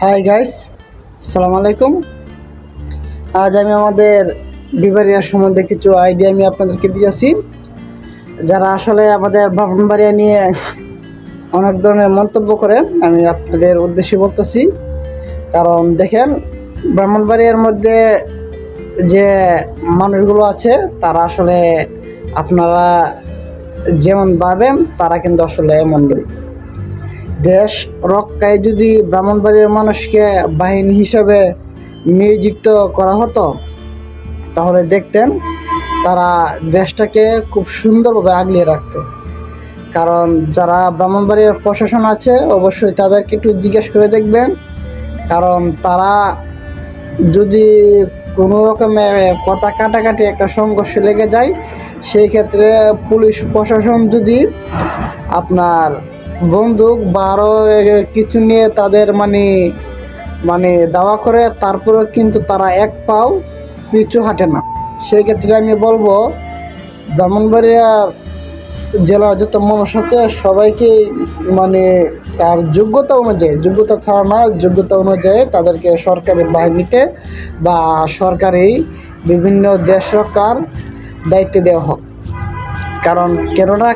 Hi guys, আসসালামু আলাইকুম। আজ আমি আমাদের বিবাড়িয়া সম্বন্ধে কিছু আইডিয়া আমি আপনাদেরকে দিয়েছি। যারা আসলে আমাদের ব্রাহ্মণবাড়িয়া নিয়ে অনেক ধরনের মন্তব্য করে, আমি আপনাদের উদ্দেশ্যে বলতেছি। কারণ দেখেন, ব্রাহ্মণবাড়িয়ার মধ্যে যে মানুষগুলো আছে তারা আসলে আপনারা যেমন ভাবেন তারা কিন্তু আসলে এমন নয়। দেশ রক্ষায় যদি ব্রাহ্মণবাড়িয়ার মানুষকে বাহিনী হিসাবে নিয়োজিত করা হতো তাহলে দেখতেন তারা দেশটাকে খুব সুন্দরভাবে আগলিয়ে রাখত। কারণ যারা ব্রাহ্মণবাড়িয়ার প্রশাসন আছে অবশ্যই তাদেরকে একটু জিজ্ঞেস করে দেখবেন। কারণ তারা যদি কোনো রকমের কথা কাটাকাটি একটা সংঘর্ষ লেগে যায়, সেই ক্ষেত্রে পুলিশ প্রশাসন যদি আপনার বন্দুক বা আরও কিছু নিয়ে তাদের মানে দাওয়া করে, তারপরেও কিন্তু তারা এক পাও পিছু হাঁটে না। সেই ক্ষেত্রে আমি বলবো ব্রাহ্মণবাড়িয়া জেলার যত মানুষ আছে সবাইকে তার যোগ্যতা ছাড়া না, যোগ্যতা অনুযায়ী তাদেরকে সরকারি বাহিনীতে বা সরকারি বিভিন্ন দেশ রক্ষার দায়িত্ব দেওয়া হোক।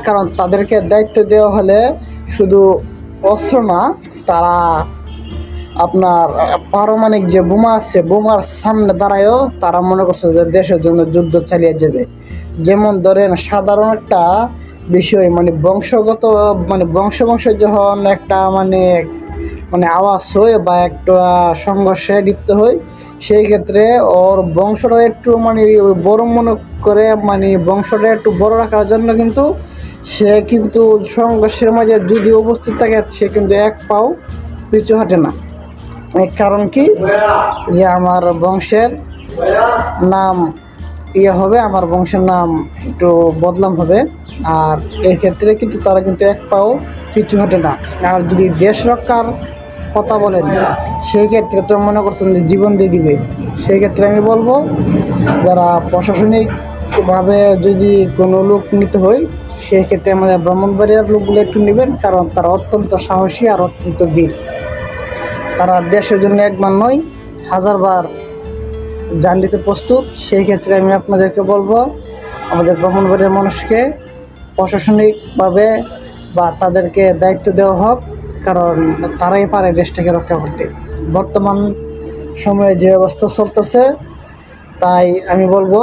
কারণ তাদেরকে দায়িত্ব দেওয়া হলে শুধু অস্ত্র না, তারা আপনার পারমাণবিক যে বোমা আছে বোমার সামনে দাঁড়ায়ও তারা মনে করছে যে দেশের জন্য যুদ্ধ চালিয়ে যাবে। যেমন ধরেন সাধারণ একটা বিষয় বংশ যখন একটা আওয়াজ হয় বা একটা সংঘর্ষে লিপ্ত হয়, সেই ক্ষেত্রে ওর বংশটা একটু বড় মনে করে বংশটা একটু বড় রাখার জন্য কিন্তু সে কিন্তু সংঘর্ষের মাঝে যদি উপস্থিত থাকে সে কিন্তু এক পাও পিছু হাঁটে না। কারণ কি, যে আমার বংশের নাম হবে, আমার বংশের নাম একটু বদলাম হবে। আর এই ক্ষেত্রে কিন্তু তারা কিন্তু এক পাও পিছু হাঁটে না। আর যদি দেশ রক্ষার কথা বলেন সেই ক্ষেত্রে তো মনে করছেন যে জীবন দিয়ে দিবে। সেই ক্ষেত্রে আমি বলবো যারা প্রশাসনিকভাবে যদি কোনো লোক নিতে হয় সেই ক্ষেত্রে আমাদের ব্রাহ্মণবাড়িয়ার লোকগুলো একটু নেবেন। কারণ তারা অত্যন্ত সাহসী আর অত্যন্ত বীর। তারা দেশের জন্য একবার নয় 1000 বার জান দিতে প্রস্তুত। সেই ক্ষেত্রে আমি আপনাদেরকে বলবো আমাদের ব্রাহ্মণবাড়িয়ার মানুষকে প্রশাসনিকভাবে বা তাদেরকে দায়িত্ব দেওয়া হোক। কারণ তারাই পারে দেশটাকে রক্ষা করতে। বর্তমান সময়ে যে অবস্থা চলতেছে তাই আমি বলবো,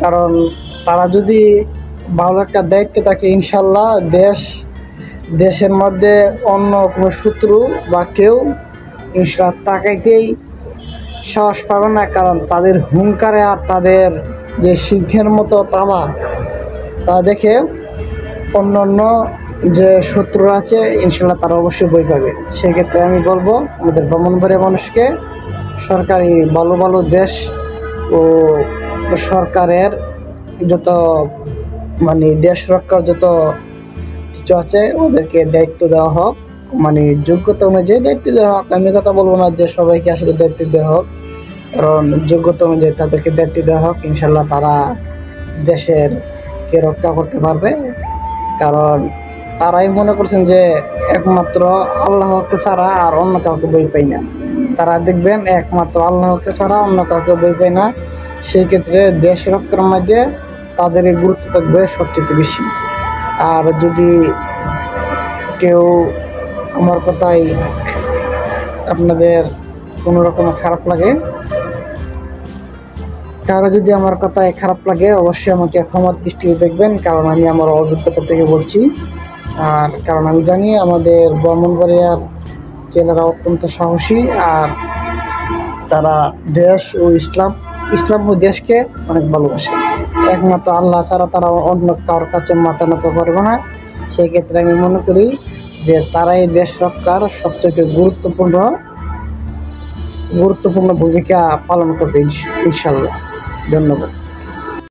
কারণ তারা যদি ভালো একটা দায়িত্ব থাকে ইনশাল্লাহ দেশের মধ্যে অন্য কোনো শত্রু বা কেউ ইনশাল্লাহ তাকাইতেই সাহস পাবে না। কারণ তাদের হুঙ্কারে আর তাদের যে সিংহের মতো তামা তা দেখে অন্য যে শত্রু আছে ইনশাল্লাহ তারা অবশ্যই ভয় পাবে। সেক্ষেত্রে আমি বলবো আমাদের ব্রাহ্মণবাড়িয়া মানুষকে সরকারি ভালো দেশ ও সরকারের যত দেশ রক্ষার যত কিছু আছে ওদেরকে দায়িত্ব দেওয়া হোক, যোগ্যতা অনুযায়ী দায়িত্ব দেওয়া হোক। আমি কথা বলবো না যে সবাইকে আসলে দায়িত্ব দেওয়া হোক, কারণ যোগ্যতা অনুযায়ী তাদেরকে দায়িত্ব দেওয়া হোক। ইনশাল্লাহ তারা দেশেরকে রক্ষা করতে পারবে। কারণ তারাই মনে করছেন যে একমাত্র আল্লাহকে ছাড়া আর অন্য কাউকে বই পাই না। তারা দেখবেন একমাত্র আল্লাহকে ছাড়া অন্য কাউকে বই পাই না। সেই ক্ষেত্রে দেশ রক্ষার মাঝে তাদের গুরুত্ব থাকবে সবচেয়ে বেশি। আর যদি কেউ আমার কথাই আপনাদের কোনো রকম খারাপ লাগে, কারো যদি আমার কথায় খারাপ লাগে অবশ্যই আমাকে ক্ষমার দৃষ্টিতে দেখবেন। কারণ আমি আমার অভিজ্ঞতা থেকে বলছি। আর কারণ আমি জানি আমাদের ব্রাহ্মণবাড়িয়ার জেলেরা অত্যন্ত সাহসী আর তারা দেশ ও ইসলাম ও দেশকে অনেক ভালোবাসে। একমাত্র আল্লাহ ছাড়া তারা অন্য কারোর কাছে মাথা নত করবে না। সেই ক্ষেত্রে আমি মনে করি যে তারাই দেশ রক্ষার সবচেয়ে গুরুত্বপূর্ণ ভূমিকা পালন করবে ইনশাল্লাহ। ধন্যবাদ।